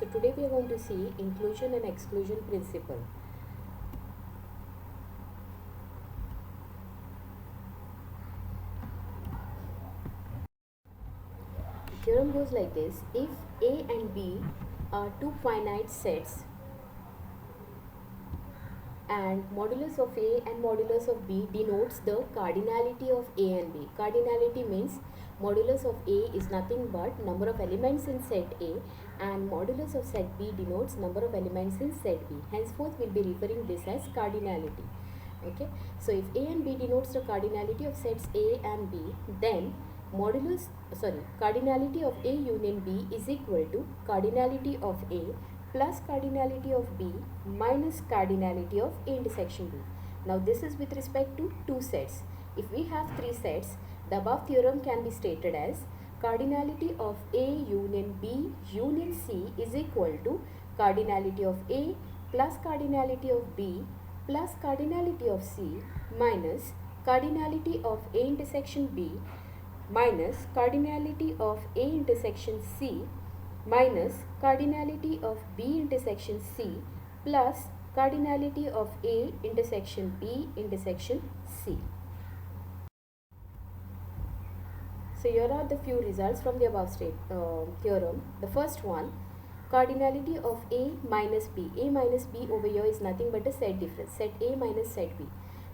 So today we are going to see inclusion and exclusion principle. The theorem goes like this: if A and B are two finite sets and modulus of A and modulus of B denotes the cardinality of A and B. Cardinality means modulus of A is nothing but number of elements in set A and modulus of set B denotes number of elements in set B. Henceforth we'll be referring this as cardinality. Okay, so if A and B denotes the cardinality of sets A and B, then cardinality of A union B is equal to cardinality of A plus cardinality of B minus cardinality of A intersection B. Now this is with respect to two sets. If we have three sets, the above theorem can be stated as cardinality of A union B union C is equal to cardinality of A plus cardinality of B plus cardinality of C minus cardinality of A intersection B minus cardinality of A intersection C minus cardinality of B intersection C plus cardinality of A intersection B intersection C. So here are the few results from the above theorem. The first one, cardinality of A minus B. A minus B over here is nothing but a set difference, set A minus set B.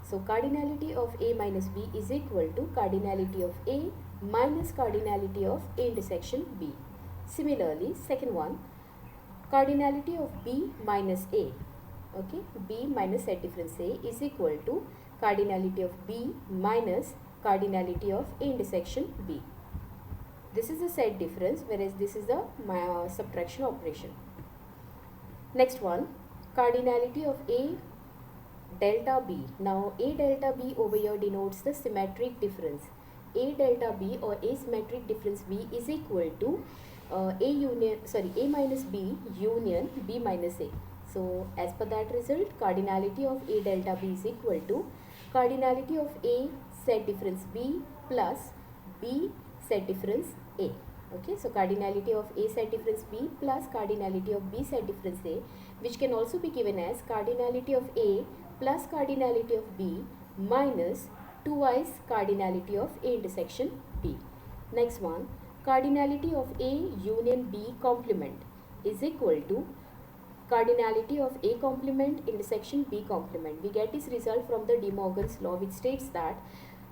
So cardinality of A minus B is equal to cardinality of A minus cardinality of A intersection B. Similarly, second one, cardinality of B minus A. Okay, B minus set difference A is equal to cardinality of B minus cardinality of A intersection B. This is a set difference, whereas this is the subtraction operation. Next one, cardinality of A delta B. Now A delta B over here denotes the symmetric difference. A delta B or asymmetric difference B is equal to A minus B union B minus A. So as per that result, cardinality of A delta B is equal to cardinality of A set difference B plus B set difference A. Okay, so cardinality of A set difference B plus cardinality of B set difference A, which can also be given as cardinality of A plus cardinality of B minus twice cardinality of A intersection B. Next one, cardinality of A union B complement is equal to cardinality of A complement intersection B complement. We get this result from the De Morgan's law, which states that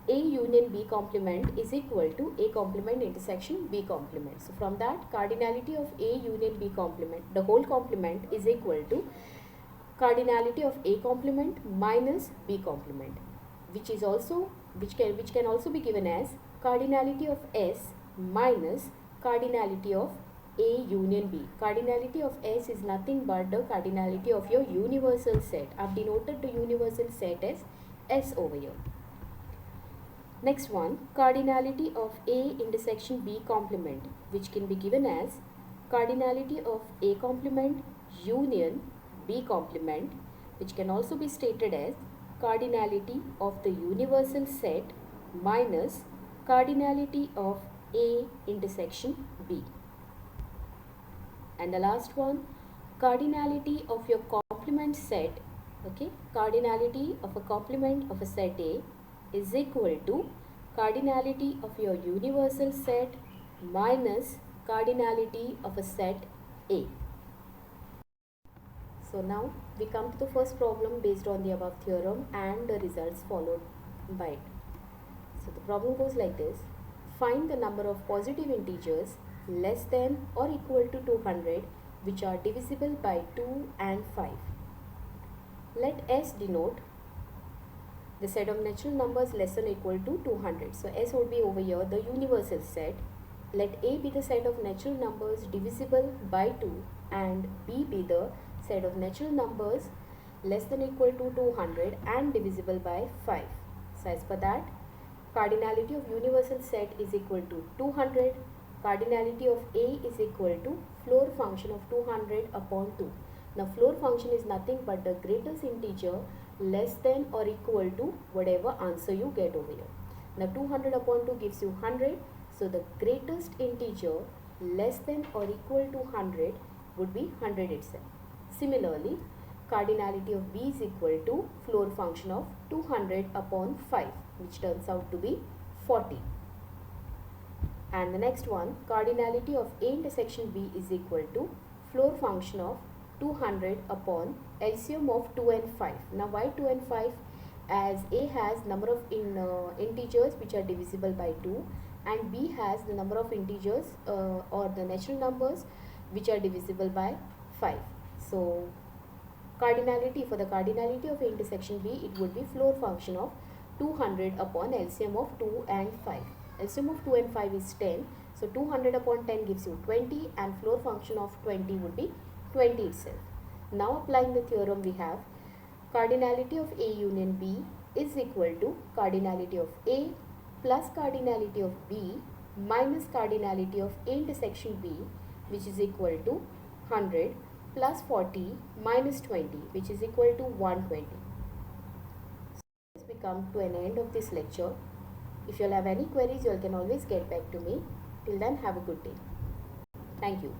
A union B complement is equal to A complement intersection B complement. So from that, cardinality of A union B complement, the whole complement, is equal to cardinality of A complement minus B complement, which can also be given as cardinality of S minus cardinality of A union B. Cardinality of S is nothing but the cardinality of your universal set. I have denoted the universal set as S over here. Next one, cardinality of A intersection B complement, which can be given as cardinality of A complement union B complement, which can also be stated as cardinality of the universal set minus cardinality of A intersection B. And the last one, cardinality of your complement set, okay, cardinality of a complement of a set A is equal to cardinality of your universal set minus cardinality of a set A. So now we come to the first problem based on the above theorem and the results followed by it. So the problem goes like this: find the number of positive integers less than or equal to 200 which are divisible by 2 and 5. Let S denote the set of natural numbers less than or equal to 200. So S would be over here the universal set. Let A be the set of natural numbers divisible by 2 and B be the set of natural numbers less than or equal to 200 and divisible by 5. So as per that, cardinality of universal set is equal to 200. Cardinality of A is equal to floor function of 200 upon 2. Now floor function is nothing but the greatest integer less than or equal to whatever answer you get over here. Now 200 upon 2 gives you 100. So the greatest integer less than or equal to 100 would be 100 itself. Similarly, cardinality of B is equal to floor function of 200 upon 5, which turns out to be 40. And the next one, cardinality of A intersection B is equal to floor function of 200 upon LCM of 2 and 5. Now why 2 and 5? As A has number of integers which are divisible by 2, and B has the number of integers or the natural numbers which are divisible by 5. So cardinality, for the cardinality of A intersection B, it would be floor function of 200 upon LCM of 2 and 5. LCM of 2 and 5 is 10. So 200 upon 10 gives you 20, and floor function of 20 would be 20 itself. Now applying the theorem, we have cardinality of A union B is equal to cardinality of A plus cardinality of B minus cardinality of A intersection B, which is equal to 100 plus 40 minus 20, which is equal to 120. So we come to an end of this lecture. If you all have any queries, you all can always get back to me. Till then, have a good day. Thank you.